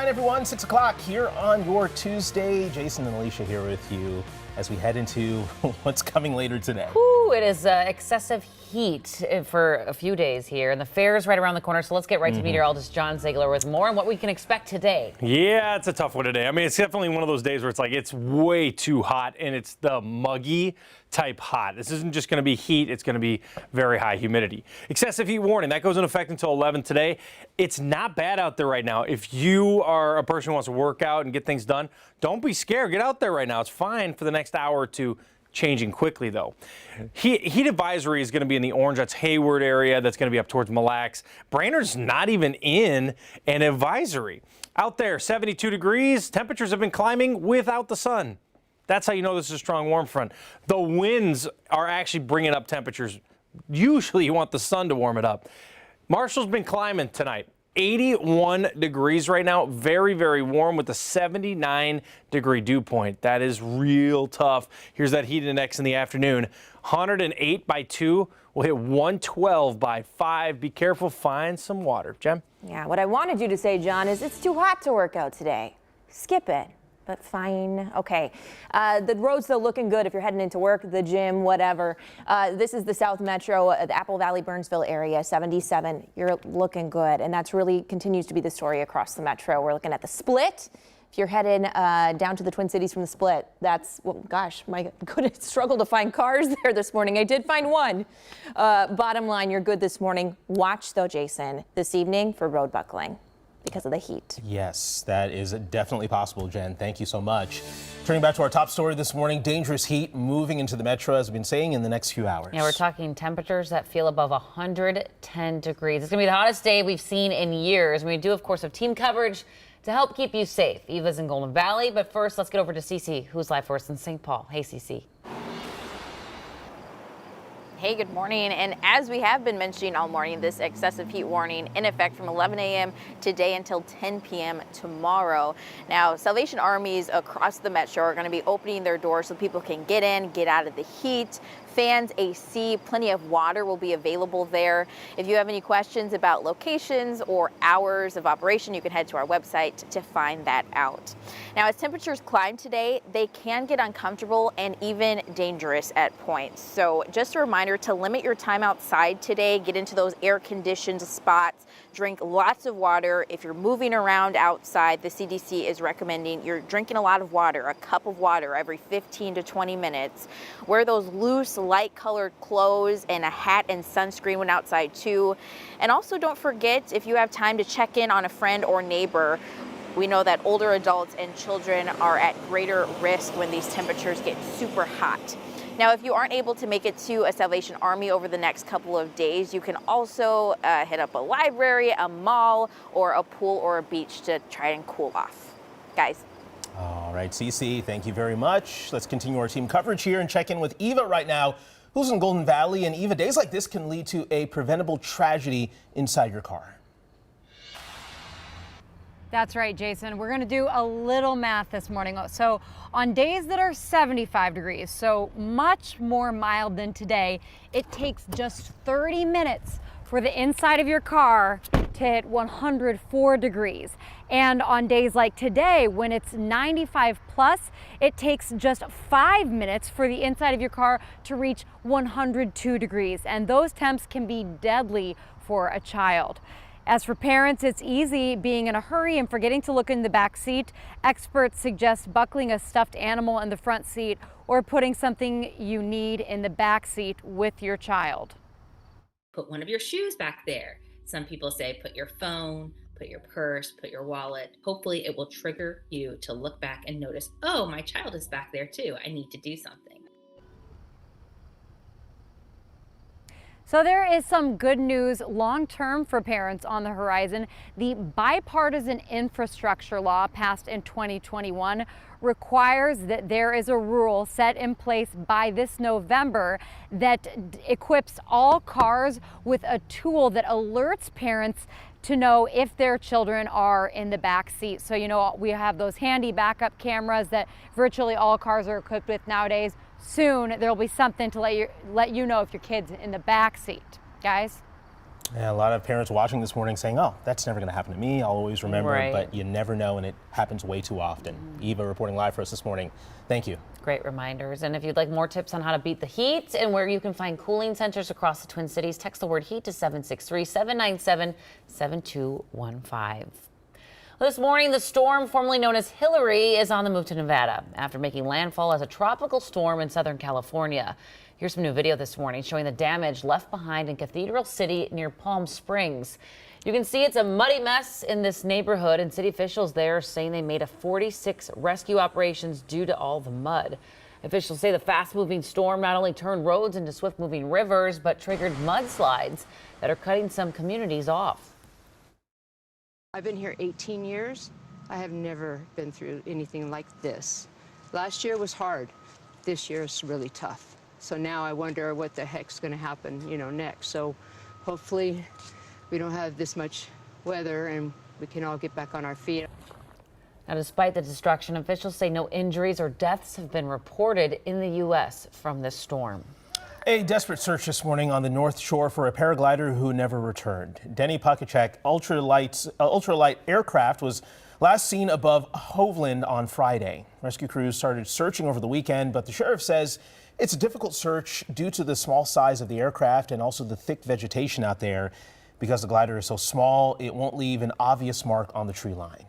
9, everyone. 6 o'clock here on your Tuesday. Jason and Alicia here with you as we head into what's coming later today. Ooh, it is excessive heat for a few days here, and the fair is right around the corner. So let's get right to meteorologist John Ziegler with more on what we can expect today. Yeah, it's a tough one today. I mean, it's definitely one of those days where it's like it's way too hot, and it's the muggy type hot. This isn't just going to be heat. It's going to be very high humidity. Excessive heat warning, that goes into effect until 11 today. It's not bad out there right now. If you are a person who wants to work out and get things done, don't be scared. Get out there right now. It's fine for the next hour or two. Changing quickly, though. Heat advisory is going to be in the orange. That's Hayward area. That's going to be up towards Mille Lacs. Brainerd's not even in an advisory. Out there, 72 degrees. Temperatures have been climbing without the sun. That's how you know this is a strong warm front. The winds are actually bringing up temperatures. Usually you want the sun to warm it up. Marshall's been climbing tonight. 81 degrees right now. Very, very warm with a 79-degree dew point. That is real tough. Here's that heat index in the afternoon. 108 by 2. We'll hit 112 by 5. Be careful. Find some water. Jem? Yeah, what I wanted you to say, John, is it's too hot to work out today. Skip it. But fine. Okay. The road's still looking good if you're heading into work, the gym, whatever. This is the South Metro, the Apple Valley, Burnsville area, 77. You're looking good. And that's really continues to be the story across the Metro. We're looking at the Split. If you're heading down to the Twin Cities from the Split, that's, well, gosh, my goodness, struggle to find cars there this morning. I did find one. Bottom line, you're good this morning. Watch, though, Jason, this evening for road buckling because of the heat. Yes, that is definitely possible, Jen. Thank you so much. Turning back to our top story this morning, dangerous heat moving into the metro, as we've been saying, in the next few hours. Yeah, we're talking temperatures that feel above 110 degrees. It's going to be the hottest day we've seen in years. We do, of course, have team coverage to help keep you safe. Eva's in Golden Valley, but first, let's get over to Cece, who's live for us in St. Paul. Hey, Cece. Hey, good morning. And as we have been mentioning all morning, this excessive heat warning in effect from 11 a.m. today until 10 p.m. tomorrow. Now, Salvation Armies across the metro are going to be opening their doors so people can get in, get out of the heat. Fans, AC, plenty of water will be available there. If you have any questions about locations or hours of operation, you can head to our website to find that out. Now, as temperatures climb today, they can get uncomfortable and even dangerous at points. So just a reminder to limit your time outside today, get into those air-conditioned spots, drink lots of water. If you're moving around outside, the CDC is recommending you're drinking a lot of water, a cup of water every 15 to 20 minutes. Wear those loose, light-colored clothes and a hat and sunscreen when outside too. And also don't forget, if you have time, to check in on a friend or neighbor. We know that older adults and children are at greater risk when these temperatures get super hot. Now, if you aren't able to make it to a Salvation Army over the next couple of days, you can also hit up a library, a mall, or a pool or a beach to try and cool off. Guys. All right, Cece, thank you very much. Let's continue our team coverage here and check in with Eva right now, who's in Golden Valley. And Eva, days like this can lead to a preventable tragedy inside your car. That's right, Jason. We're going to do a little math this morning. So on days that are 75 degrees, so much more mild than today, it takes just 30 minutes for the inside of your car to hit 104 degrees. And on days like today, when it's 95 plus, it takes just 5 minutes for the inside of your car to reach 102 degrees. And those temps can be deadly for a child. As for parents, it's easy being in a hurry and forgetting to look in the back seat. Experts suggest buckling a stuffed animal in the front seat or putting something you need in the back seat with your child. Put one of your shoes back there. Some people say put your phone, put your purse, put your wallet. Hopefully it will trigger you to look back and notice, oh, my child is back there too. I need to do something. So there is some good news long-term for parents on the horizon. The bipartisan infrastructure law passed in 2021 requires that there is a rule set in place by this November that equips all cars with a tool that alerts parents to know if their children are in the back seat. So, you know, we have those handy backup cameras that virtually all cars are equipped with nowadays. Soon there'll be something to let you know if your kid's in the back seat, guys. Yeah, a lot of parents watching this morning saying, oh, that's never going to happen to me. I'll always remember, Right. but you never know, and it happens way too often. Eva reporting live for us this morning. Thank you. Great reminders. And if you'd like more tips on how to beat the heat and where you can find cooling centers across the Twin Cities, text the word heat to 763-797-7215. This morning, the storm formerly known as Hillary is on the move to Nevada after making landfall as a tropical storm in Southern California. Here's some new video this morning showing the damage left behind in Cathedral City near Palm Springs. You can see it's a muddy mess in this neighborhood, and city officials there are saying they made 46 rescue operations due to all the mud. Officials say the fast-moving storm not only turned roads into swift-moving rivers, but triggered mudslides that are cutting some communities off. I've been here 18 years. I have never been through anything like this. Last year was hard. This year is really tough. So now I wonder what the heck's going to happen, next. So hopefully we don't have this much weather and we can all get back on our feet. Now, despite the destruction, officials say no injuries or deaths have been reported in the U.S. from this storm. A desperate search this morning on the North Shore for a paraglider who never returned. Denny Pakacek ultralight aircraft was last seen above Hovland on Friday. Rescue crews started searching over the weekend, but the sheriff says it's a difficult search due to the small size of the aircraft and also the thick vegetation out there. Because the glider is so small, it won't leave an obvious mark on the tree line.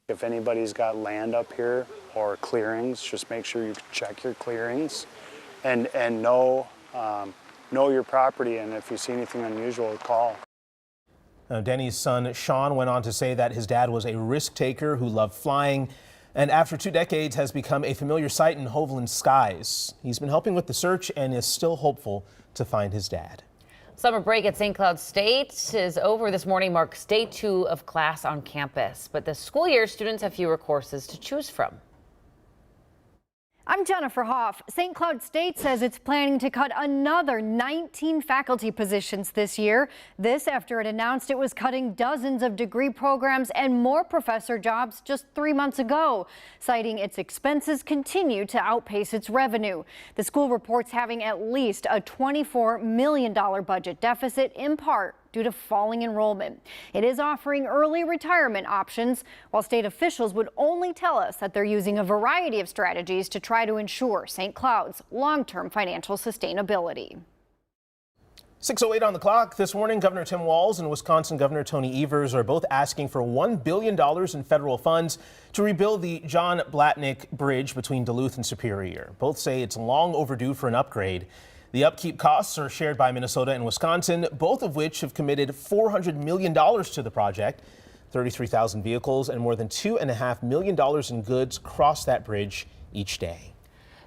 If anybody's got land up here or clearings, just make sure you check your clearings and know your property. And if you see anything unusual, call. Now, Denny's son, Sean, went on to say that his dad was a risk taker who loved flying, and after 2 decades has become a familiar sight in Hovland skies. He's been helping with the search and is still hopeful to find his dad. Summer break at St. Cloud State is over this morning, marks day 2 of class on campus. But this school year, students have fewer courses to choose from. I'm Jennifer Hoff. St. Cloud State says it's planning to cut another 19 faculty positions this year. This after it announced it was cutting dozens of degree programs and more professor jobs just 3 months ago, citing its expenses continue to outpace its revenue. The school reports having at least a $24 million budget deficit, in part due to falling enrollment. It is offering early retirement options, while state officials would only tell us that they're using a variety of strategies to try to ensure St. Cloud's long-term financial sustainability. 6:08 on the clock. This morning, Governor Tim Walz and Wisconsin Governor Tony Evers are both asking for $1 billion in federal funds to rebuild the John Blatnick Bridge between Duluth and Superior. Both say it's long overdue for an upgrade. The upkeep costs are shared by Minnesota and Wisconsin, both of which have committed $400 million to the project. 33,000 vehicles and more than $2.5 million in goods cross that bridge each day.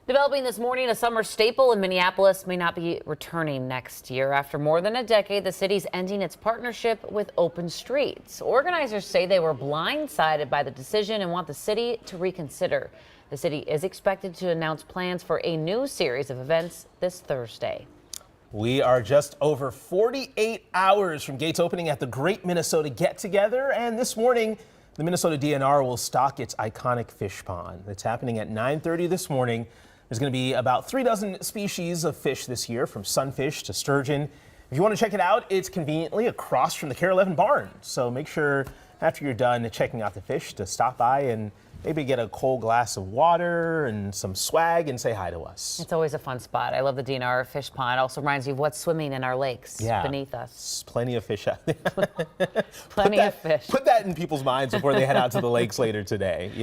Developing this morning, a summer staple in Minneapolis may not be returning next year. After more than a decade, the city's ending its partnership with Open Streets. Organizers say they were blindsided by the decision and want the city to reconsider. The city is expected to announce plans for a new series of events this Thursday. We are just over 48 hours from gates opening at the Great Minnesota Get Together, and this morning the Minnesota DNR will stock its iconic fish pond. It's happening at 9:30 this morning. There's going to be about 36 species of fish this year, from sunfish to sturgeon. If you want to check it out, it's conveniently across from the Care 11 barn. So make sure after you're done checking out the fish to stop by and maybe get a cold glass of water and some swag and say hi to us. It's always a fun spot. I love the DNR fish pond. It also reminds you of what's swimming in our lakes beneath us. Plenty of fish out there. Plenty of fish. Put that in people's minds before they head out to the lakes later today. Yeah.